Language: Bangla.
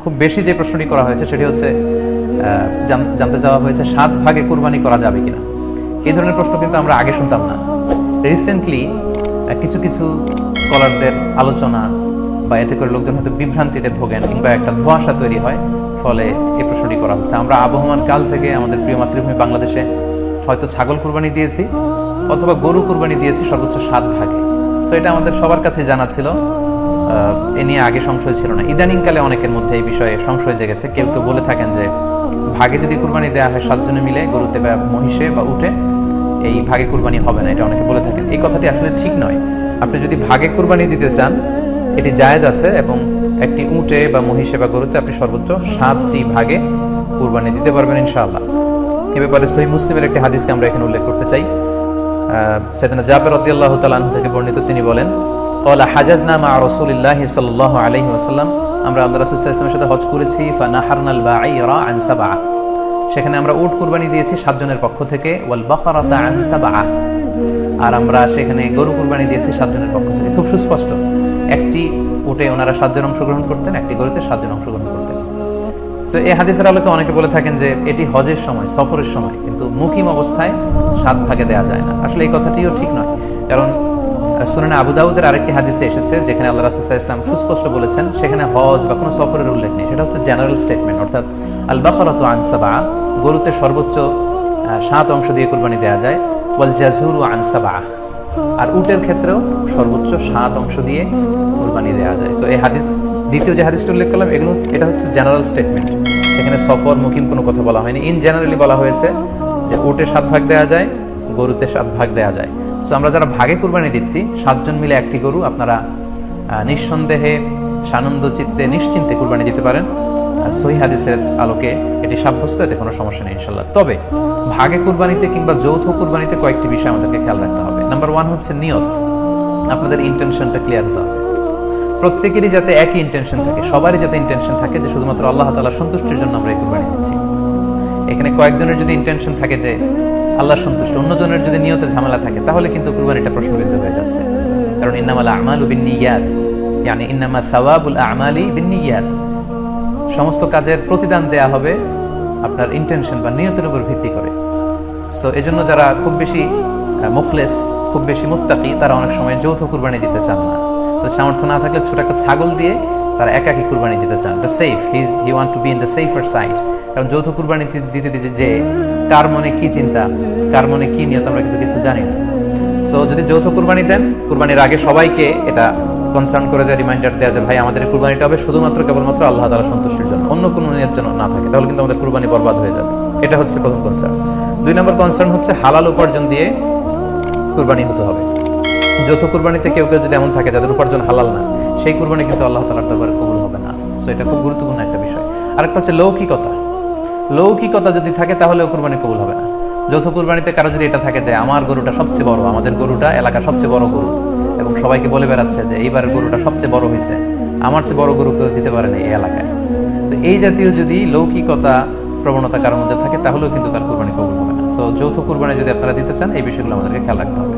খুব বেশি যে প্রশ্নটি করা হয়েছে সেটি হচ্ছে জানতে চাওয়া হয়েছে 7 ভাগে কুরবানি করা যাবে কিনা। এই ধরনের প্রশ্ন কিন্তু আমরা আগে শুনতাম না। রিসেন্টলি কিছু কিছু স্কলারদের আলোচনা বা এতে করে লোকজন হয়তো বিভ্রান্তিতে ভোগেন কিংবা একটা ধোঁয়াশা তৈরি হয়, ফলে এই প্রশ্নটি করা হচ্ছে। আমরা আবহমান কাল থেকে আমাদের প্রিয় মাতৃভূমি বাংলাদেশে হয়তো ছাগল কুরবানি দিয়েছি অথবা গরু কুরবানি দিয়েছি সর্বোচ্চ 7 ভাগে। সো এটা আমাদের সবার কাছে জানা ছিল, এ নিয়ে আগে সংশয় ছিল না। ইদানিংকালে অনেকের মধ্যে এই বিষয়ে সংশয় জেগেছে। কেউ কেউ বলে থাকেন যে ভাগে যদি কুরবানি দেওয়া হয় 7 জনে মিলে, গরুতে বা মহিষে বা উঠে, এই ভাগে কুরবানি হবে না, এটা অনেকে বলে থাকেন। এই কথাটি আসলে ঠিক নয়। আপনি যদি ভাগে কুরবানি দিতে চান এটি জায়েজ আছে, এবং একটি উটে বা মহিষে বা গরুতে আপনি সর্বোচ্চ 7টি ভাগে কুরবানি দিতে পারবেন ইনশাআল্লাহ। এ ব্যাপারে সহিহ মুসলিমের একটি হাদিসকে আমরা এখানে উল্লেখ করতে চাই। সাইয়েদনা জাবের রাদিয়াল্লাহু তাআলা আনহু থেকে বর্ণিত, তিনি বলেন, ক্বালা হাজাজনা মা রাসূলিল্লাহি সাল্লাল্লাহু আলাইহি ওয়াসাল্লাম, আমরা আল্লাহর রাসূল সাল্লাল্লাহু আলাইহি ওয়াসাল্লামের সাথে হজ করেছি। ফানাহারনাল বাঈরা আন সাবআ, সেখানে আমরা উট কুরবানি দিয়েছি 7 জনের পক্ষ থেকে। ওয়াল বাকারাতা আন সাবআ, আর আমরা সেখানে গরু কুরবানি দিয়েছি 7 জনের পক্ষ থেকে। খুব সুস্পষ্ট, একটি উটে ওনারা 7 জন অংশগ্রহণ করতেন, একটি গরুতে 7 জন অংশগ্রহণ করতেন। তো এই হাদিসের আলোকে অনেকে বলে থাকেন যে এটি হজের সময়, সফরের সময়, কিন্তু মুকিম অবস্থায় 7 ভাগে দেওয়া যায় না। আসলে এই কথাটিও ঠিক নয়, কারণ সুনানে আবু দাউদের আরেকটি হাদিসে এসেছে যেখানে আল্লাহ রাসূল সাল্লাল্লাহু আলাইহি ওয়াসাল্লাম সুস্পষ্ট বলেছেন, সেখানে হজ বা কোনো সফরের উল্লেখ নেই। সেটা হচ্ছে জেনারেল স্টেটমেন্ট, অর্থাৎ আল বাকারাতু আন সাবআ, গরুতে সর্বোচ্চ 7 অংশ দিয়ে কুরবানি দেওয়া যায়। ওয়াল জাযুরু আন সাবআ, আর উটের ক্ষেত্রেও সর্বোচ্চ 7 অংশ দিয়ে কুরবানি দেওয়া যায়। তো এই হাদিস, দ্বিতীয় যে হাদিসটা উল্লেখ করলাম, এটা হচ্ছে জেনারেল স্টেটমেন্ট। সেখানে সফর মুকিম কোনো কথা বলা হয়নি। ইন জেনারেলি বলা হয়েছে যে উটে 7 ভাগ দেওয়া যায়, গরুতে 7 ভাগ দেওয়া যায়। সো আমরা যারা ভাগে কুরবানি দিচ্ছি 7 জন মিলে একটি গরু, আপনারা নিঃসন্দেহে সানন্দ চিত্তে নিশ্চিন্তে কুরবানি দিতে পারেন। সহিহ হাদিসের আলোকে এটি সাব্যস্ত, এতে কোনো সমস্যা নেই ইনশাআল্লাহ। তবে ভাগে কুরবানিতে কিংবা যৌথ কুরবানিতে কয়েকটি বিষয় আমাদেরকে খেয়াল রাখতে হবে। নাম্বার 1 হচ্ছে নিয়ত। আপনাদের ইন্টেনশনটা ক্লিয়ার হতে হবে। প্রত্যেকেরই যাতে একই ইন্টেনশন থাকে, সবারই যাতে ইন্টেনশন থাকে যে শুধুমাত্র আল্লাহ তাআলার সন্তুষ্টির জন্য আমরা এই কুরবানি দিচ্ছি। এখানে কয়েকজনের যদি ইন্টেনশন থাকে যে আল্লাহর সন্তুষ্টি, অন্যজনের যদি নিয়তে ঝামেলা থাকে, তাহলে কিন্তু কুরবানিটা প্রশ্নবিদ্ধ হয়ে যাচ্ছে। কারণ ইন্নামাল আমালু বিন্নিয়াত, মানে ইন্নামা সাওয়াবুল আমালি বিন্নিয়াত, সমস্ত কাজের প্রতিদান দেয়া হবে আপনার ইন্টেনশন বা নিয়তের উপর ভিত্তি করে। সো এজন্য যারা খুব বেশি মুখলেস, খুব বেশি মুত্তাকি, তারা অনেক সময় যৌথ কুরবানি দিতে চান না। সামর্থ্য না থাকলে ছোট একটা ছাগল দিয়ে তারা একাকী কুরবানি দিতে চান। The safe, he want to be in the safer side. কারণ যৌথ কুরবানি দিতে দিতে যে কার মনে কি চিন্তা, কার মনে কি নিয়ত, আমরা কিন্তু কিছু জানি না। সো যদি যৌথ কুরবানি দেন, কুরবানির আগে সবাইকে এটা কনসার্ন করে দেওয়া, রিমাইন্ডার দেওয়া যে ভাই আমাদের কুরবানিটা হবে শুধুমাত্র কেবলমাত্র আল্লাহ তাআলার সন্তুষ্টির জন্য, অন্য কোনো নিয়ত যেন না থাকে, তাহলে কিন্তু আমাদের কুরবানি বরবাদ হয়ে যাবে। এটা হচ্ছে প্রথম কনসার্ন। 2 নম্বর কনসার্ন হচ্ছে হালাল উপার্জন দিয়ে কুরবানি হতে হবে। যৌথ কুরবানিতে কেউ কেউ যদি এমন থাকে যাদের উপার্জন হালাল না, সেই কুরবানি কিন্তু আল্লাহ তাআলার দরবারে কবুল হবে না। সো এটা খুব গুরুত্বপূর্ণ একটা বিষয়। আরেকটা হচ্ছে লৌকিকতা। লৌকিকতা যদি থাকে তাহলেও কুরবানি কবুল হবে না। যৌথ কুরবানিতে কারো যদি এটা থাকে যে আমার গরুটা সবচেয়ে বড়, আমাদের গরুটা এলাকার সবচেয়ে বড় গরু, এবং সবাইকে বলে বেড়াচ্ছে যে এইবার গরুটা সবচেয়ে বড় হয়েছে, আমার চেয়ে বড় গরু কেউ দিতে পারে না এই এলাকায়, তো এই জাতীয় যদি লৌকিকতা প্রবণতা কারোর মধ্যে থাকে, তাহলেও কিন্তু তার কুরবানি কবুল হবে না। সো যৌথ কুরবানি যদি আপনারা দিতে চান, এই বিষয়গুলো আমাদেরকে খেয়াল রাখতে হবে।